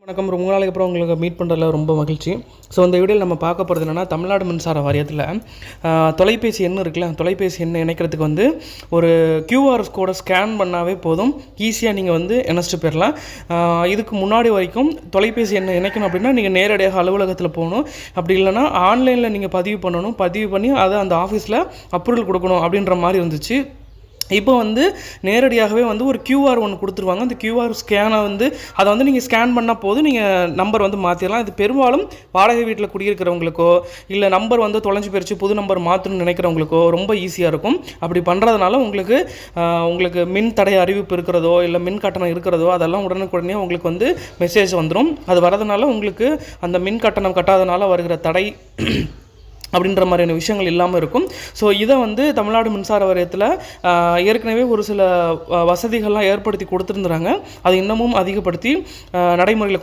வணக்கம். ரொம்ப நாளைக்கு அப்புறம் உங்களுக்கு மீட் பண்ணுறதுல ரொம்ப மகிழ்ச்சி. ஸோ இந்த வீடியோவில் நம்ம பார்க்க போகிறது என்னென்னா, தமிழ்நாடு மின்சார வாரியத்தில் தொலைபேசி எண் இருக்குல்ல, தொலைபேசி எண்ணை இணைக்கிறதுக்கு வந்து ஒரு QR கோடை ஸ்கேன் பண்ணாவே போதும், ஈஸியாக நீங்கள் வந்து இணைச்சிட்டு போயிடலாம். இதுக்கு முன்னாடி வரைக்கும் தொலைபேசி எண்ணை இணைக்கணும் அப்படின்னா நீங்கள் நேரடியாக அலுவலகத்தில் போகணும், அப்படி இல்லைனா ஆன்லைனில் நீங்கள் பதிவு பண்ணணும், பதிவு பண்ணி அதை அந்த ஆஃபீஸில் அப்ரூவல் கொடுக்கணும் அப்படின்ற மாதிரி இருந்துச்சு. இப்போ வந்து நேரடியாகவே வந்து ஒரு QR ஒன்று கொடுத்துருவாங்க. அந்த QR ஸ்கேனை வந்து அதை வந்து நீங்கள் ஸ்கேன் பண்ணால் போதும், நீங்கள் நம்பர் வந்து மாற்றிடலாம். இது பெரும்பாலும் வாடகை வீட்டில் குடியிருக்கிறவங்களுக்கோ இல்லை நம்பர் வந்து தொலைஞ்சு போயிடுச்சு புது நம்பர் மாற்றணும்னு நினைக்கிறவங்களுக்கோ ரொம்ப ஈஸியாக இருக்கும். அப்படி பண்ணுறதுனால உங்களுக்கு மின் தடை அறிவிப்பு இருக்கிறதோ இல்லை மின் கட்டணம் இருக்கிறதோ அதெல்லாம் உடனுக்குடனே உங்களுக்கு வந்து மெசேஜ் வந்துடும். அது வரதுனால உங்களுக்கு அந்த மின் கட்டணம் கட்டாதனால வருகிற தடை அப்படின்ற மாதிரியான விஷயங்கள் இல்லாமல் இருக்கும். ஸோ இதை வந்து தமிழ்நாடு மின்சார வாரியத்தில் ஏற்கனவே ஒரு சில வசதிகள்லாம் ஏற்படுத்தி கொடுத்துருந்துறாங்க. அது இன்னமும் அதிகப்படுத்தி நடைமுறையில்